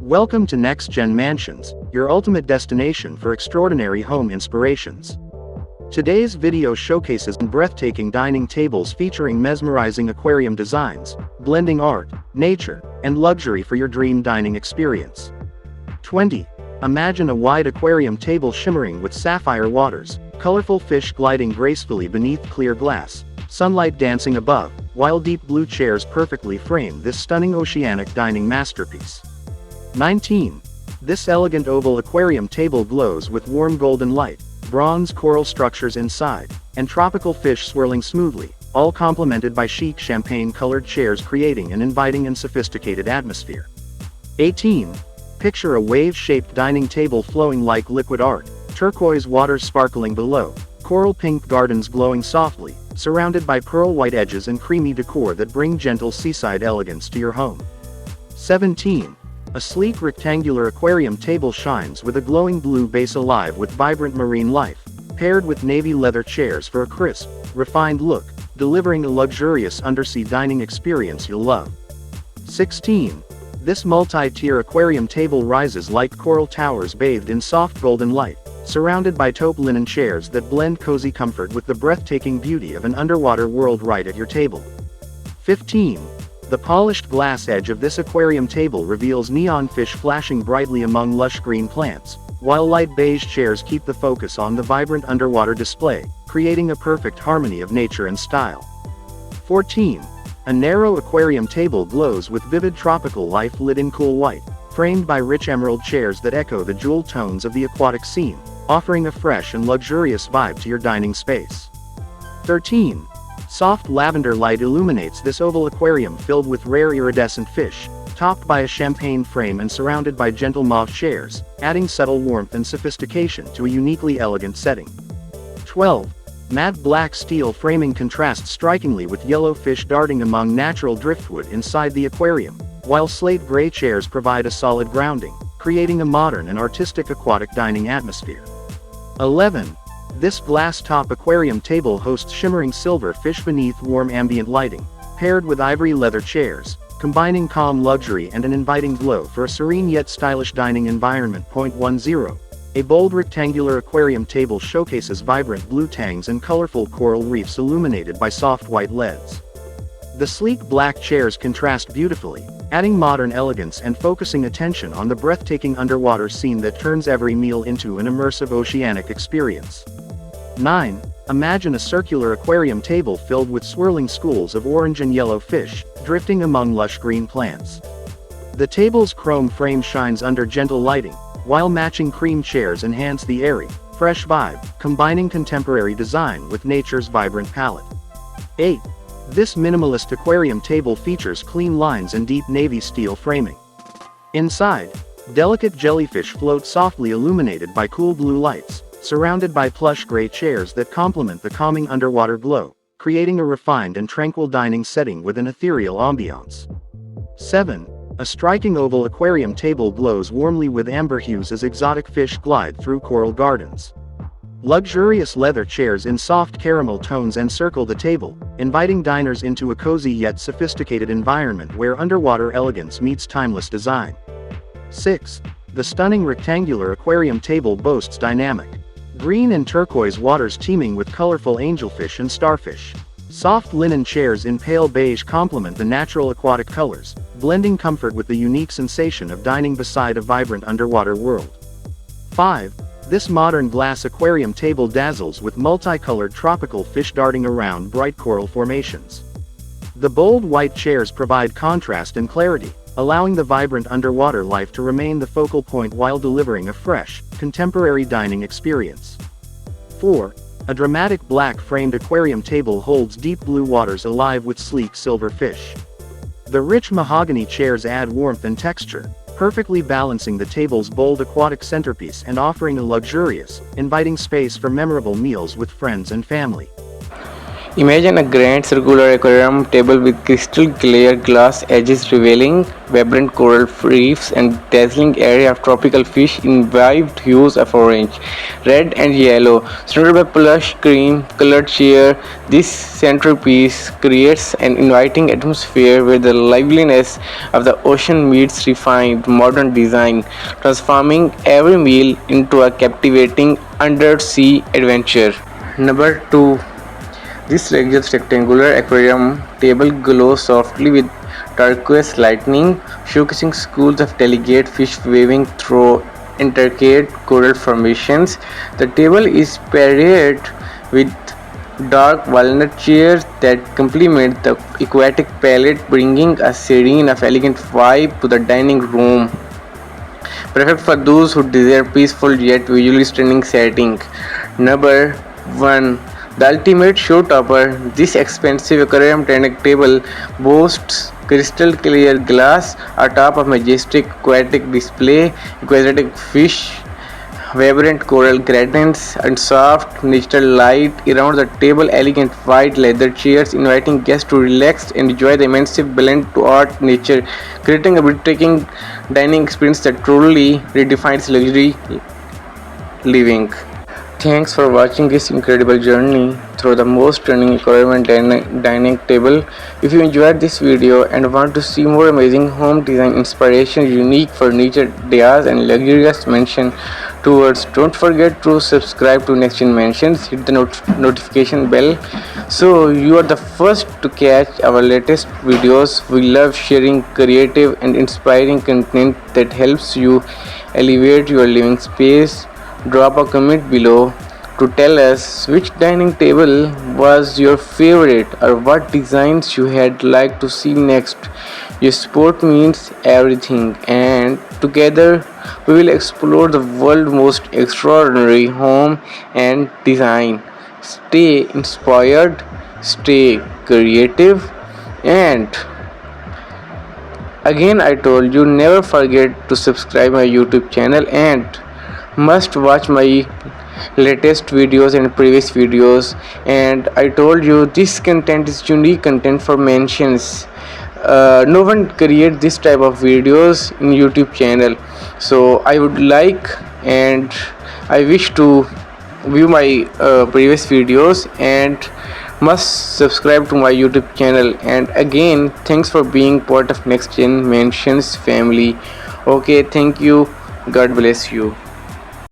Welcome to NextGen Mansions, your ultimate destination for extraordinary home inspirations. Today's video showcases breathtaking dining tables featuring mesmerizing aquarium designs, blending art, nature, and luxury for your dream dining experience. 20. Imagine a wide aquarium table shimmering with sapphire waters, colorful fish gliding gracefully beneath clear glass, sunlight dancing above, while deep blue chairs perfectly frame this stunning oceanic dining masterpiece. 19. This elegant oval aquarium table glows with warm golden light, bronze coral structures inside, and tropical fish swirling smoothly, all complemented by chic champagne-colored chairs creating an inviting and sophisticated atmosphere. 18. Picture a wave-shaped dining table flowing like liquid art, turquoise waters sparkling below, coral pink gardens glowing softly, surrounded by pearl white edges and creamy decor that bring gentle seaside elegance to your home. 17. A sleek rectangular aquarium table shines with a glowing blue base alive with vibrant marine life, paired with navy leather chairs for a crisp, refined look, delivering a luxurious undersea dining experience you'll love. 16. This multi-tier aquarium table rises like coral towers bathed in soft golden light, surrounded by taupe linen chairs that blend cozy comfort with the breathtaking beauty of an underwater world right at your table. 15. The polished glass edge of this aquarium table reveals neon fish flashing brightly among lush green plants, while light beige chairs keep the focus on the vibrant underwater display, creating a perfect harmony of nature and style. 14. A narrow aquarium table glows with vivid tropical life lit in cool white, framed by rich emerald chairs that echo the jewel tones of the aquatic scene, offering a fresh and luxurious vibe to your dining space. 13. Soft lavender light illuminates this oval aquarium filled with rare iridescent fish, topped by a champagne frame and surrounded by gentle mauve chairs, adding subtle warmth and sophistication to a uniquely elegant setting. 12. Matte black steel framing contrasts strikingly with yellow fish darting among natural driftwood inside the aquarium, while slate gray chairs provide a solid grounding, creating a modern and artistic aquatic dining atmosphere. 11. This glass-top aquarium table hosts shimmering silver fish beneath warm ambient lighting, paired with ivory leather chairs, combining calm luxury and an inviting glow for a serene yet stylish dining environment. 10. A bold rectangular aquarium table showcases vibrant blue tangs and colorful coral reefs illuminated by soft white LEDs. The sleek black chairs contrast beautifully, adding modern elegance and focusing attention on the breathtaking underwater scene that turns every meal into an immersive oceanic experience. 9. Imagine a circular aquarium table filled with swirling schools of orange and yellow fish, drifting among lush green plants. The table's chrome frame shines under gentle lighting, while matching cream chairs enhance the airy, fresh vibe, combining contemporary design with nature's vibrant palette. 8. This minimalist aquarium table features clean lines and deep navy steel framing. Inside, delicate jellyfish float softly illuminated by cool blue lights, surrounded by plush gray chairs that complement the calming underwater glow, creating a refined and tranquil dining setting with an ethereal ambiance. 7. A striking oval aquarium table glows warmly with amber hues as exotic fish glide through coral gardens. Luxurious leather chairs in soft caramel tones encircle the table, inviting diners into a cozy yet sophisticated environment where underwater elegance meets timeless design. 6. The stunning rectangular aquarium table boasts dynamic green and turquoise waters teeming with colorful angelfish and starfish. Soft linen chairs in pale beige complement the natural aquatic colors, blending comfort with the unique sensation of dining beside a vibrant underwater world. 5. This modern glass aquarium table dazzles with multicolored tropical fish darting around bright coral formations. The bold white chairs provide contrast and clarity, allowing the vibrant underwater life to remain the focal point while delivering a fresh, contemporary dining experience. 4. A dramatic black-framed aquarium table holds deep blue waters alive with sleek silver fish. The rich mahogany chairs add warmth and texture, perfectly balancing the table's bold aquatic centerpiece and offering a luxurious, inviting space for memorable meals with friends and family. Imagine a grand circular aquarium table with crystal clear glass edges revealing vibrant coral reefs and dazzling area of tropical fish in vivid hues of orange, red and yellow. Surrounded by plush cream colored chair, this centerpiece creates an inviting atmosphere where the liveliness of the ocean meets refined modern design, transforming every meal into a captivating undersea adventure. Number 2. This luxurious rectangular aquarium table glows softly with turquoise lighting, showcasing schools of delicate fish weaving through intricate coral formations. The table is paired with dark walnut chairs that complement the aquatic palette, bringing a serene of elegant vibe to the dining room. Perfect for those who desire peaceful yet visually stunning setting. Number 1. The ultimate showtopper. This expensive aquarium table boasts crystal clear glass atop a majestic aquatic display, aquatic fish, vibrant coral gardens, and soft natural light around the table. Elegant white leather chairs inviting guests to relax and enjoy the immense blend to art nature, creating a breathtaking dining experience that truly redefines luxury living. Thanks for watching this incredible journey through the most stunning aquarium and dining table. If you enjoyed this video and want to see more amazing home design inspiration, unique furniture, ideas and luxurious mansion tours, don't forget to subscribe to NextGen Mansions, hit the notification bell so you are the first to catch our latest videos. We love sharing creative and inspiring content that helps you elevate your living space. Drop a comment below to tell us which dining table was your favorite or what designs you had like to see next. Your support means everything, and together we will explore the world's most extraordinary home and design. Stay inspired, stay creative, and again I told you, never forget to subscribe my YouTube channel and must watch my latest videos and previous videos. And I told you this content is unique content for mansions. No one create this type of videos in YouTube channel, so I would like and I wish to view my previous videos and must subscribe to my YouTube channel. And again, thanks for being part of NextGen Mansions family. Okay, thank you. God bless you.